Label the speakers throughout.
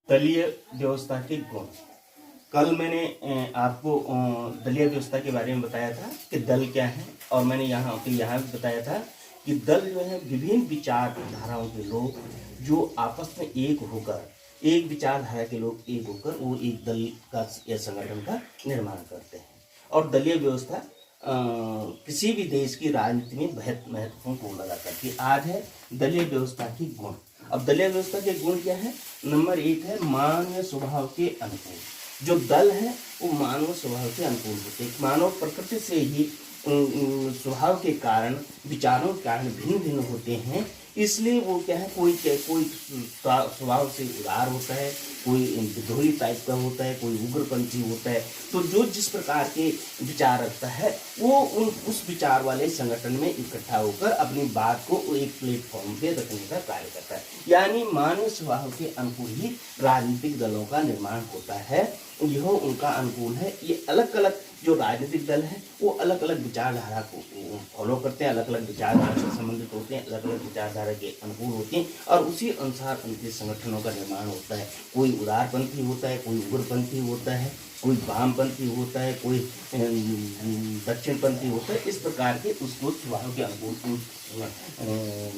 Speaker 1: दलीय व्यवस्था के गुण। कल मैंने आपको दलीय व्यवस्था के बारे में बताया था कि दल क्या है, और मैंने यहाँ भी बताया था कि दल जो है विभिन्न विचारधाराओं के लोग जो आपस में एक होकर, एक विचारधारा के लोग एक होकर वो एक दल का या संगठन का निर्माण करते हैं। और दलीय व्यवस्था किसी भी देश की राजनीति में बहुत महत्वपूर्ण भूमिका अदा करती है। आज है दलीय व्यवस्था के गुण। अब दलीय व्यवस्था के गुण क्या है? नंबर 1 है मानवीय स्वभाव के अनुकूल। जो दल है वो मानव स्वभाव के अनुकूल होते हैं। मानव प्रकृति से ही स्वभाव के कारण, विचारों के कारण भिन्न भिन्न होते हैं। इसलिए वो क्या है, कोई स्वभाव से उदार होता है, कोई विद्रोही टाइप का होता है, कोई उग्रपंथी होता है। तो जो जिस प्रकार के विचार रखता है वो उस विचार वाले संगठन में इकट्ठा होकर अपनी बात को एक प्लेटफॉर्म पे रखने का कार्य करता है। यानी मानव स्वभाव के अनुकूल ही राजनीतिक दलों का निर्माण होता है। यह उनका अनुकूल है। ये अलग अलग जो राजनीतिक दल है वो अलग अलग विचारधारा को फॉलो करते हैं, अलग अलग विचारधारा से संबंधित होते हैं, अलग अलग विचारधारा के अनुकूल होते हैं, और उसी अनुसार उनके संगठनों का निर्माण होता है। कोई उदारपंथी होता है, कोई उग्रपंथी होता है, कोई वामपंथी होता है, कोई दक्षिणपंथी होता है। इस प्रकार के उसको स्वभाव के अनुकूल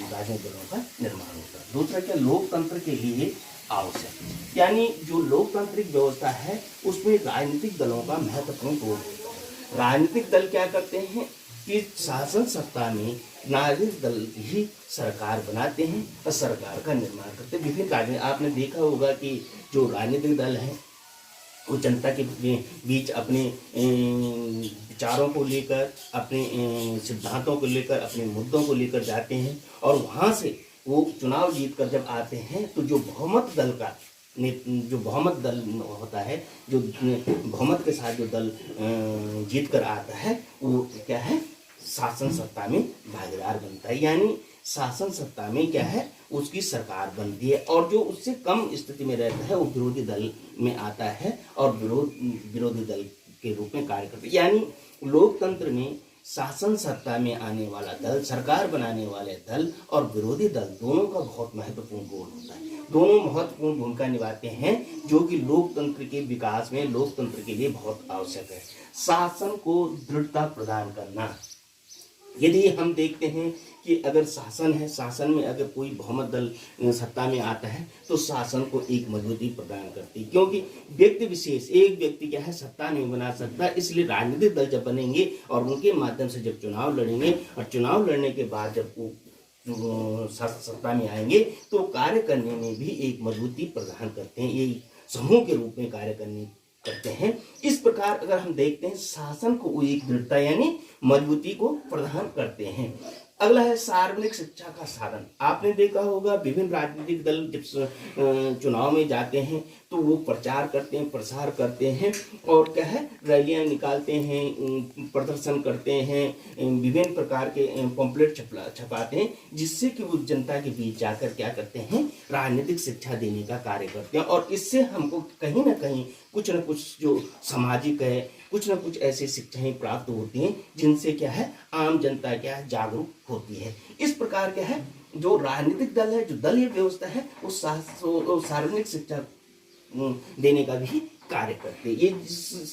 Speaker 1: राजनीतिक दलों का निर्माण होता है। दूसरा क्या, लोकतंत्र के लिए आवश्यक, यानी जो लोकतांत्रिक व्यवस्था है उसमें राजनीतिक दलों का महत्वपूर्ण रोल है। राजनीतिक दल क्या करते हैं कि शासन सत्ता में नागरिक दल ही सरकार बनाते हैं और सरकार का निर्माण करते हैं। विभिन्न राजनीतिक, आपने देखा होगा कि जो राजनीतिक दल हैं वो जनता के बीच अपने विचारों को लेकर, अपने सिद्धांतों को लेकर, अपने मुद्दों को लेकर जाते हैं, और वहाँ से वो चुनाव जीत कर जब आते हैं तो जो बहुमत दल होता है, जो बहुमत के साथ जो दल जीत कर आता है वो क्या है, शासन सत्ता में भागीदार बनता है। यानी शासन सत्ता में क्या है, उसकी सरकार बनती है, और जो उससे कम स्थिति में रहता है वो विरोधी दल में आता है और विरोधी दल के रूप में कार्य करता है। यानी लोकतंत्र में शासन सत्ता में आने वाला दल, सरकार बनाने वाले दल और विरोधी दल दोनों का बहुत महत्वपूर्ण रोल होता है। दोनों महत्वपूर्ण भूमिका निभाते हैं, जो कि लोकतंत्र के विकास में, लोकतंत्र के लिए बहुत आवश्यक है। शासन को दृढ़ता प्रदान करना। यदि हम देखते हैं कि अगर शासन है, शासन में अगर कोई बहुमत दल सत्ता में आता है तो शासन को एक मजबूती प्रदान करती है, क्योंकि व्यक्ति विशेष, एक व्यक्ति क्या है, सत्ता नहीं बना सकता। इसलिए राजनीतिक दल जब बनेंगे और उनके माध्यम से जब चुनाव लड़ेंगे, और चुनाव लड़ने के बाद जब वो सत्ता में आएंगे तो कार्य करने में भी एक मजबूती प्रदान करते हैं। ये समूह के रूप में कार्य करते हैं। इस प्रकार अगर हम देखते हैं, शासन को एक दृढ़ता यानी मजबूती को प्रदान करते हैं। अगला है सार्वजनिक शिक्षा का साधन। आपने देखा होगा विभिन्न राजनीतिक दल जब चुनाव में जाते हैं तो वो प्रचार करते हैं, प्रसार करते हैं, और क्या है, रैलियां निकालते हैं, प्रदर्शन करते हैं, विभिन्न प्रकार के पम्पलेट छपाते हैं, जिससे कि वो जनता के बीच जाकर क्या करते हैं, राजनीतिक शिक्षा देने का कार्य करते हैं। और इससे हमको कहीं ना कहीं कुछ न कुछ जो सामाजिक है, कुछ न कुछ ऐसी शिक्षाएं प्राप्त होती हैं जिनसे क्या है, आम जनता क्या है, जागरूक होती है। इस प्रकार क्या है, जो राजनीतिक दल है, जो दलीय व्यवस्था है, वो सार्वजनिक शिक्षा देने का भी कार्य करते हैं। ये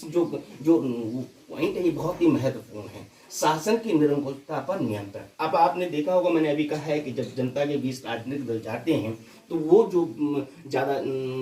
Speaker 1: जो पॉइंट है ये बहुत ही महत्वपूर्ण है। शासन की निरंकुशता पर नियंत्रण। अब आपने देखा होगा, मैंने अभी कहा है कि जब जनता के बीच राजनीतिक दल जाते हैं तो वो जो ज़्यादा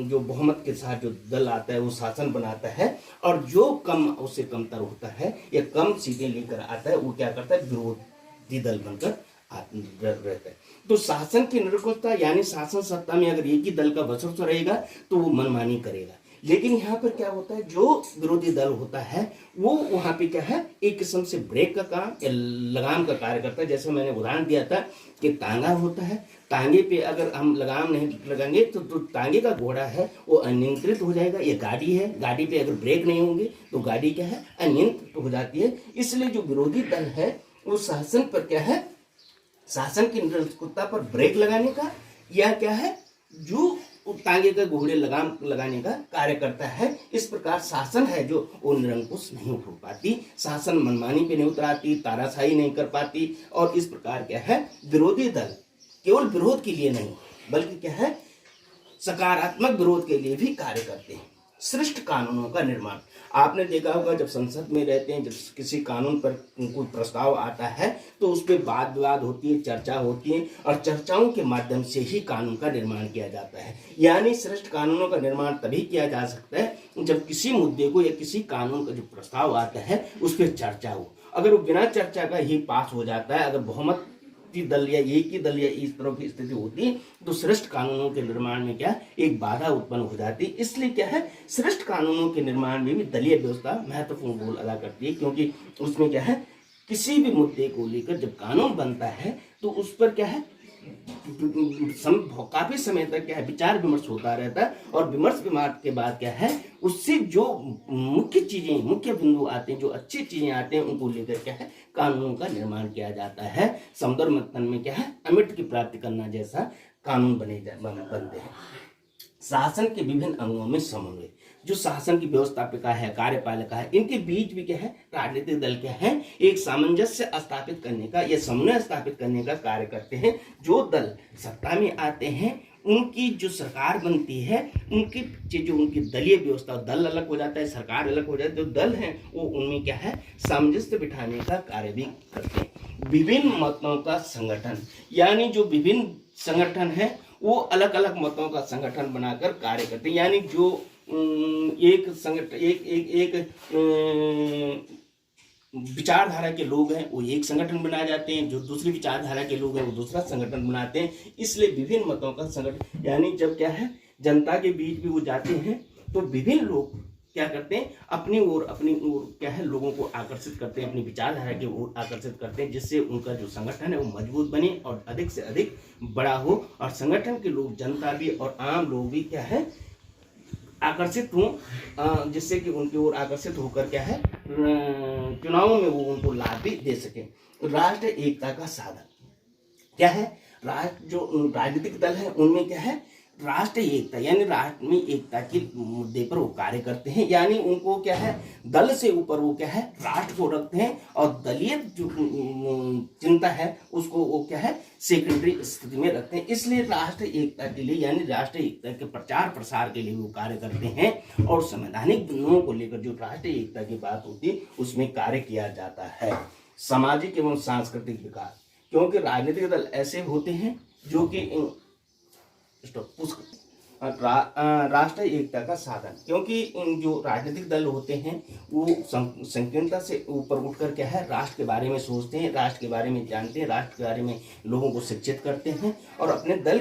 Speaker 1: जो बहुमत के साथ जो दल आता है वो शासन बनाता है, और जो कम उससे कमतर होता है या कम सीटें लेकर आता है वो क्या करता है, विरोधी दल बनकर रहता है। तो शासन की निरंकुशता यानी शासन सत्ता में अगर एक ही दल का वर्चस्व रहेगा तो वो मनमानी करेगा। लेकिन यहाँ पर क्या होता है, जो विरोधी दल होता है वो वहाँ पे क्या है, एक किस्म से ब्रेक का काम या लगाम का कार्य करता है। जैसे मैंने उदाहरण दिया था कि तांगा होता है, तांगे पे अगर हम लगाम नहीं लगाएंगे तो तांगे का घोड़ा है वो अनियंत्रित हो जाएगा। ये गाड़ी है, गाड़ी पे अगर ब्रेक नहीं होंगे तो गाड़ी क्या है, अनियंत्रित हो जाती है। इसलिए जो विरोधी दल है वो शासन पर क्या है, शासन की निरंकुशता पर ब्रेक लगाने का या क्या है, जो तांगे का घोड़े लगाम लगाने का कार्य करता है। इस प्रकार शासन है जो वो निरंकुश नहीं हो पाती, शासन मनमानी पे नहीं उतराती, तानाशाही नहीं कर पाती। और इस प्रकार क्या है, विरोधी दल केवल विरोध के लिए नहीं बल्कि क्या है, सकारात्मक विरोध के लिए भी कार्य करते हैं। श्रेष्ठ कानूनों का निर्माण, आपने देखा होगा जब संसद में रहते हैं, जब किसी कानून पर कोई प्रस्ताव आता है तो उस पर वाद विवाद होती है, चर्चा होती है, और चर्चाओं के माध्यम से ही कानून का निर्माण किया जाता है। यानी श्रेष्ठ कानूनों का निर्माण तभी किया जा सकता है जब किसी मुद्दे को या किसी कानून का जो प्रस्ताव आता है उस पर चर्चा हो। अगर वो बिना चर्चा का ही पास हो जाता है, अगर बहुमत दल या एक ही दल या इस तरह की स्थिति होती है तो श्रेष्ठ कानूनों के निर्माण में क्या एक बाधा उत्पन्न हो जाती है। इसलिए क्या है, श्रेष्ठ कानूनों के निर्माण में भी दलीय व्यवस्था महत्वपूर्ण रोल अदा करती है, क्योंकि उसमें क्या है, किसी भी मुद्दे को लेकर जब कानून बनता है तो उस पर क्या है काफी समय तक क्या है विचार विमर्श होता रहता है, और विमर्श विमर्श के बाद क्या है उससे जो मुख्य चीजें, मुख्य बिंदु आते हैं, जो अच्छी चीजें आते हैं, उनको लेकर क्या है कानूनों का निर्माण किया जाता है। समुद्र मंथन में क्या है अमृत की प्राप्ति करना जैसा कानून बनते हैं। शासन के विभिन्न अंगों में समन्वय, जो शासन की व्यवस्थापिका है, कार्यपालिका है, इनके बीच भी क्या है राजनीतिक दल क्या है एक सामंजस्य स्थापित करने का या समन्वय स्थापित करने का कार्य करते हैं। जो दल सत्ता में आते हैं उनकी जो सरकार बनती है, उनकी जो उनकी दलीय व्यवस्था, दल अलग हो जाता है, सरकार अलग हो जाती है, जो दल है वो उनमें क्या है सामंजस्य बिठाने का कार्य भी करते हैं। विभिन्न मतों का संगठन, यानी जो विभिन्न संगठन है वो अलग अलग मतों का संगठन बनाकर कार्य करते हैं। यानी जो एक संगठन एक विचारधारा के लोग हैं वो एक संगठन बनाए जाते हैं, जो दूसरी विचारधारा के लोग हैं वो दूसरा संगठन बनाते हैं। इसलिए विभिन्न मतों का संगठन, यानी जब क्या है जनता के बीच भी वो जाते हैं तो विभिन्न लोग क्या करते हैं अपनी ओर क्या है लोगों को आकर्षित करते हैं, अपनी विचारधारा की ओर आकर्षित करते हैं, जिससे उनका जो संगठन है वो मजबूत बने और अधिक से अधिक बड़ा हो, और संगठन के लोग, जनता भी और आम लोग भी क्या है आकर्षित हों, जिससे कि उनकी ओर आकर्षित होकर क्या है चुनावों में वो उनको लाभ भी दे सके। राष्ट्र एकता का साधन क्या है, जो राजनीतिक दल है उनमें क्या है राष्ट्र एकता, यानी राष्ट्र में एकता के मुद्दे पर वो कार्य करते हैं। यानी उनको क्या है दल से ऊपर वो क्या है राष्ट्र को रखते हैं, और दलीय जो चिंता है उसको वो क्या है सेकेंडरी स्थिति में रखते हैं। इसलिए राष्ट्र एकता के लिए, यानी राष्ट्र एकता के प्रचार प्रसार के लिए वो कार्य करते हैं, और संवैधानिक बिंदुओं को लेकर जो राष्ट्रीय एकता की बात होती है उसमें कार्य किया जाता है। सामाजिक एवं सांस्कृतिक विकास, क्योंकि राजनीतिक दल ऐसे होते हैं जो कि राष्ट्रीय एकता का साधन, क्योंकि जो राजनीतिक दल होते हैं वो संकीर्णता से ऊपर उठकर क्या है राष्ट्र के बारे में सोचते हैं, राष्ट्र के बारे में जानते हैं, राष्ट्र के बारे में लोगों को शिक्षित करते हैं, और अपने दल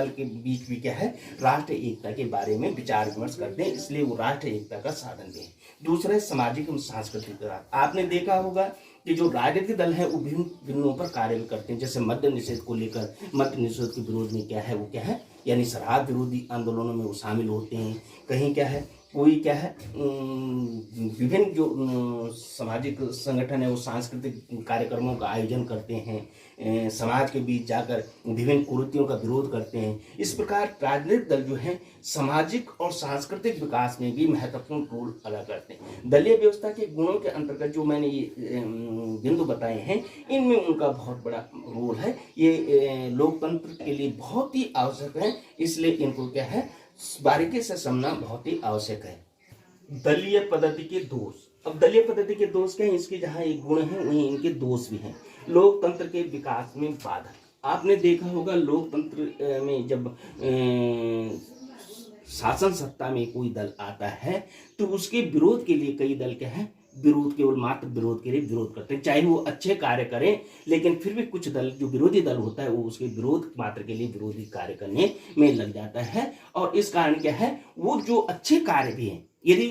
Speaker 1: के बीच भी क्या है राष्ट्रीय एकता के बारे में विचार विमर्श करते हैं। इसलिए वो राष्ट्रीय एकता का साधन भी है। दूसरा है सामाजिक एवं सांस्कृतिक विकास। आपने देखा होगा कि जो राजनीतिक दल है वो विभिन्न बिंदुओं पर कार्य करते हैं, जैसे मद्य निषेध को लेकर, मद्य निषेध के विरोध में क्या है वो क्या है यानी शराब विरोधी आंदोलनों में वो शामिल होते हैं। कहीं क्या है कोई क्या है विभिन्न जो सामाजिक संगठन है वो सांस्कृतिक कार्यक्रमों का आयोजन करते हैं, समाज के बीच जाकर विभिन्न कुरीतियों का विरोध करते हैं। इस प्रकार राजनीतिक दल जो है सामाजिक और सांस्कृतिक विकास में भी महत्वपूर्ण रोल अदा करते हैं। दलीय व्यवस्था के गुणों के अंतर्गत जो मैंने ये बिंदु बताए हैं इनमें उनका बहुत बड़ा रोल है। ये लोकतंत्र के लिए बहुत ही आवश्यक है, इसलिए इनको क्या है बारीकी से समझना बहुत ही आवश्यक है। दलीय पद्धति के दोष, अब दलीय पद्धति के दोष क्या है, इसके जहाँ एक गुण है वहीं इनके दोष भी हैं। लोकतंत्र के विकास में बाधा, आपने देखा होगा लोकतंत्र में जब शासन सत्ता में कोई दल आता है तो उसके विरोध के लिए कई दल क्या है विरोध केवल मात्र विरोध के लिए विरोध करते हैं, चाहे वो अच्छे कार्य करें, लेकिन फिर भी कुछ दल जो विरोधी दल होता है वो उसके विरोध मात्र के लिए विरोधी कार्य करने में लग जाता है। और इस कारण क्या है वो जो अच्छे कार्य भी हैं, यदि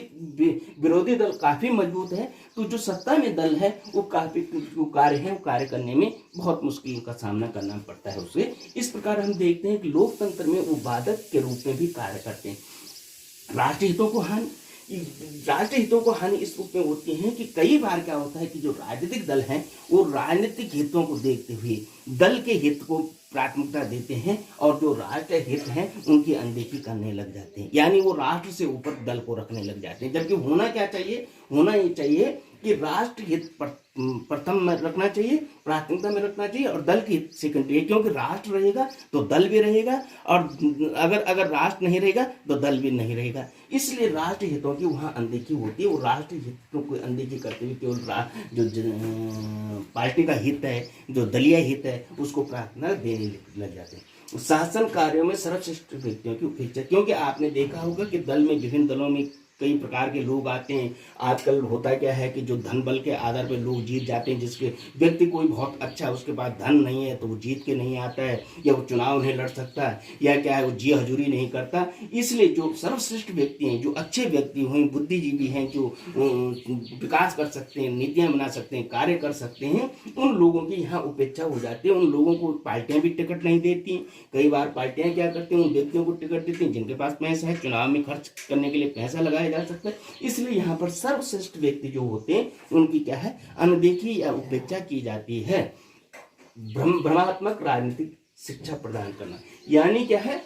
Speaker 1: विरोधी दल काफी मजबूत है तो जो सत्ता में दल है वो काफी जो कार्य है वो कार्य करने में बहुत मुश्किल का सामना करना पड़ता है उसे। इस प्रकार हम देखते हैं कि लोकतंत्र में वो बाधक के रूप में भी कार्य करते हैं। राष्ट्रीय हितों को हानि इस रूप में होती है कि कई बार क्या होता है कि जो राजनीतिक दल हैं वो राजनीतिक हितों को देखते हुए दल के हित को प्राथमिकता देते हैं, और जो राष्ट्र हित हैं उनकी अनदेखी करने लग जाते हैं, यानी वो राष्ट्र से ऊपर दल को रखने लग जाते हैं। जबकि होना क्या चाहिए, होना ये चाहिए कि राष्ट्र हित प्रथम में रखना चाहिए, प्राथमिकता में रखना चाहिए, और दल की सेकेंडरी, क्योंकि राष्ट्र रहेगा तो दल भी रहेगा, और अगर राष्ट्र नहीं रहेगा तो दल भी नहीं रहेगा। इसलिए राष्ट्र हितों की वहाँ अनदेखी होती है। वो राष्ट्र हितों को अनदेखी करते हुए केवल जो पार्टी का हित है, जो दलीय हित है, उसको प्रार्थना देने लग जाते हैं। शासन कार्यों में सर्वश्रेष्ठ व्यक्तियों की उपेक्षा, क्योंकि आपने देखा होगा कि दल में, विभिन्न दलों में कई प्रकार के लोग आते हैं। आजकल होता क्या है कि जो धन बल के आधार पर लोग जीत जाते हैं। जिसके व्यक्ति कोई बहुत अच्छा है, उसके पास धन नहीं है तो वो जीत के नहीं आता है, या वो चुनाव नहीं लड़ सकता है, या क्या है वो जी हजूरी नहीं करता। इसलिए जो सर्वश्रेष्ठ व्यक्ति हैं, जो अच्छे व्यक्ति हुए, बुद्धिजीवी हैं, जो विकास कर सकते हैं, नीतियाँ बना सकते हैं, कार्य कर सकते हैं, उन लोगों की यहाँ उपेक्षा हो जाती है। उन लोगों को पार्टियां भी टिकट नहीं देती। कई बार पार्टियां क्या करती हैं, उन व्यक्तियों को टिकट देती हैं जिनके पास पैसा है, चुनाव में खर्च करने के लिए पैसा लगाया जा सकता है। इसलिए यहाँ पर सर्वश्रेष्ठ व्यक्ति जो होते हैं उनकी क्या है, अनदेखी या उपेक्षा की जाती है। भ्रमात्मक राजनीतिक शिक्षा प्रदान करना, यानी क्या है,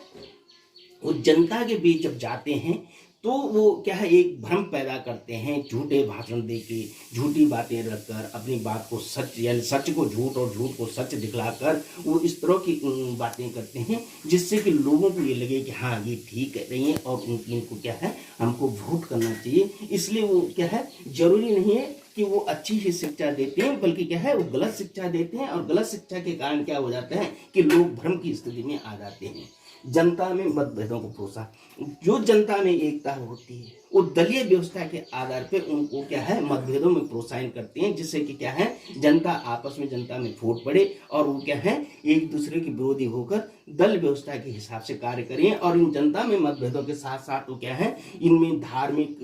Speaker 1: वो जनता के बीच जब जाते हैं तो वो क्या है, एक भ्रम पैदा करते हैं, झूठे भाषण देके, झूठी बातें रखकर, अपनी बात को सच, यानी सच को झूठ और झूठ को सच दिखलाकर वो इस तरह की बातें करते हैं जिससे कि लोगों को ये लगे कि हाँ ये ठीक है रही है और इनको क्या है, हमको वोट करना चाहिए। इसलिए वो क्या है, जरूरी नहीं है कि वो अच्छी ही शिक्षा देते हैं, बल्कि क्या है, वो गलत शिक्षा देते हैं, और गलत शिक्षा के कारण क्या हो जाता है कि लोग भ्रम की स्थिति में आ जाते हैं। जनता में मतभेदों को प्रोत्साहन, जो जनता में एकता होती है वो दलीय व्यवस्था के आधार पे उनको क्या है, मतभेदों में प्रोत्साहन करते हैं, जिससे कि क्या है, जनता आपस में, जनता में फूट पड़े और वो क्या है, एक दूसरे के विरोधी होकर दल व्यवस्था के हिसाब से कार्य करें। और इन जनता में मतभेदों के साथ साथ वो क्या है, इनमें धार्मिक,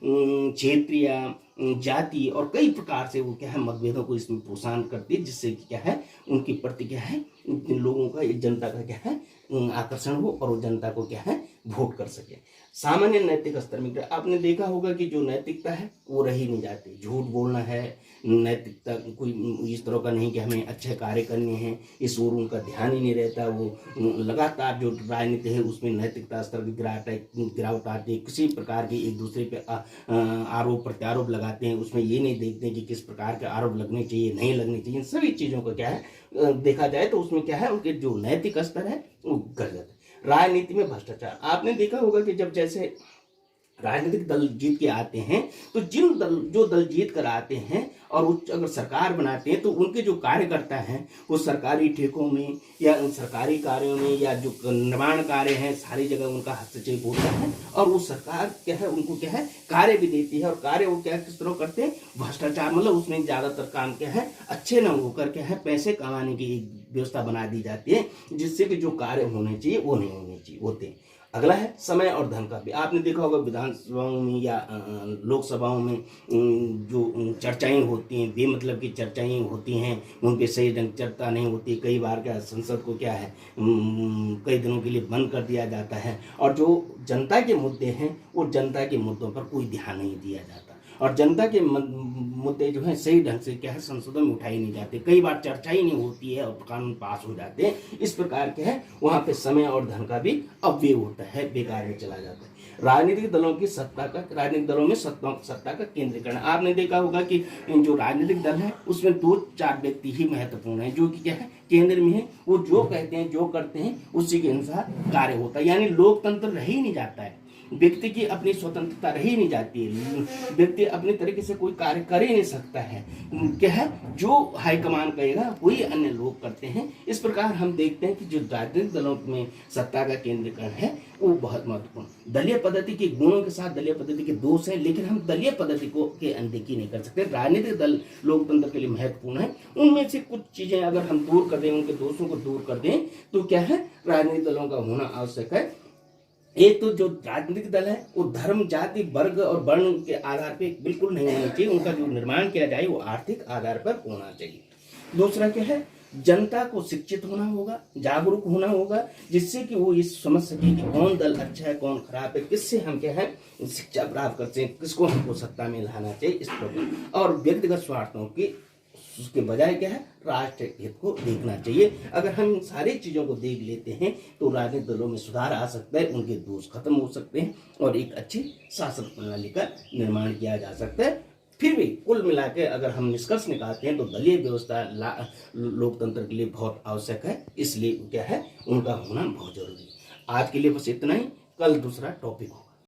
Speaker 1: क्षेत्रीय, जाति और कई प्रकार से वो क्या है, मतभेदों को इसमें प्रोत्साहन करती है, जिससे कि क्या है, उनकी प्रति क्या है, लोगों का, जनता का क्या है, आकर्षण हो और वो जनता को क्या है, वोट कर सके। सामान्य नैतिक स्तर में आपने देखा होगा कि जो नैतिकता है वो रही नहीं जाती। झूठ बोलना है, नैतिकता कोई इस तरह का नहीं कि हमें अच्छे कार्य करने हैं, इस ओर उनका ध्यान ही नहीं रहता। वो लगातार जो राजनीति है उसमें नैतिकता स्तर की गिरावट आती है। किसी प्रकार के एक दूसरे पे आरोप प्रत्यारोप लगाते हैं, उसमें ये नहीं देखते कि किस प्रकार के आरोप लगने चाहिए, नहीं लगने चाहिए। इन सभी चीज़ों को क्या है, देखा जाए तो उसमें क्या है, उनके जो नैतिक स्तर है वो गिर जाता है। राजनीति में भ्रष्टाचार, आपने देखा होगा कि जब जैसे राजनीतिक दल जीत के आते हैं तो जो दल जीत कर आते हैं और अगर सरकार बनाते हैं तो उनके जो कार्यकर्ता हैं वो सरकारी ठेकों में या सरकारी कार्यों में या जो निर्माण कार्य हैं सारी जगह उनका हस्तक्षेप होता है, और वो सरकार क्या है, उनको क्या है, कार्य भी देती है। और कार्य वो क्या किस तरह करते हैं, भ्रष्टाचार, मतलब उसमें ज़्यादातर काम क्या है, अच्छे न होकर क्या है, पैसे कमाने की एक व्यवस्था बना दी जाती है, जिससे कि जो कार्य होने चाहिए वो नहीं होने चाहिए होते हैं। अगला है समय और धन का भी। आपने देखा होगा विधानसभाओं में या लोकसभाओं में जो चर्चाएं होती हैं, बेमतलब की चर्चाएं होती हैं, उन पर सही ढंग चर्चा नहीं होती। कई बार क्या संसद को क्या है, कई दिनों के लिए बंद कर दिया जाता है, और जो जनता के मुद्दे हैं वो जनता के मुद्दों पर कोई ध्यान नहीं दिया जाता, और जनता के मुद्दे जो हैं सही ढंग से क्या है, संसदों में उठाए नहीं जाते। कई बार चर्चा ही नहीं होती है और कानून पास हो जाते हैं। इस प्रकार के है वहाँ पे समय और धन का भी अपव्यय होता है, बेकार में चला जाता है। राजनीतिक दलों की राजनीतिक दलों में सत्ता का केंद्रीकरण। आपने देखा होगा कि जो राजनीतिक दल है उसमें 2-4 व्यक्ति ही महत्वपूर्ण है, जो कि क्या है, केंद्र में है। वो जो कहते हैं, जो करते हैं, उसी के अनुसार कार्य होता है। यानी लोकतंत्र रह ही नहीं जाता है, व्यक्ति की अपनी स्वतंत्रता रही नहीं जाती है, व्यक्ति अपने तरीके से कोई कार्य कर ही नहीं सकता है। क्या है, जो हाईकमान कहेगा वही अन्य लोग करते हैं। इस प्रकार हम देखते हैं कि जो राजनीतिक दलों में सत्ता का केंद्रीकरण है वो बहुत महत्वपूर्ण। दलीय पद्धति के गुणों के साथ दलीय पद्धति के दोष हैं, लेकिन हम दलीय पद्धति को के अनदेखी नहीं कर सकते। राजनीतिक दल लोकतंत्र के लिए महत्वपूर्ण है। उनमें से कुछ चीजें अगर हम दूर कर दें, उनके दोषों को दूर कर दें, तो क्या है, राजनीतिक दलों का होना आवश्यक है। एक तो जो राजनीतिक दल है वो धर्म, जाति, वर्ग और वर्ण के आधार पे बिल्कुल नहीं होना चाहिए। उनका जो निर्माण किया जाए वो आर्थिक आधार पर होना चाहिए। दूसरा क्या है, जनता को शिक्षित होना होगा, जागरूक होना होगा, जिससे कि वो ये समझ सके कि कौन दल अच्छा है, कौन खराब है, किससे हम क्या है शिक्षा प्राप्त करते हैं, किसको हमको सत्ता में लाना चाहिए, इस प्रकार। और व्यक्तिगत स्वार्थों की उसके बजाय क्या है, राष्ट्र हित को देखना चाहिए। अगर हम इन सारी चीजों को देख लेते हैं तो राजनीतिक दलों में सुधार आ सकता है, उनके दोष खत्म हो सकते हैं और एक अच्छी शासन प्रणाली का निर्माण किया जा सकता है। फिर भी कुल मिला के अगर हम निष्कर्ष निकालते हैं तो दलीय व्यवस्था लोकतंत्र के लिए बहुत आवश्यक है, इसलिए क्या है उनका होना बहुत जरूरी है। आज के लिए बस इतना ही, कल दूसरा टॉपिक होगा।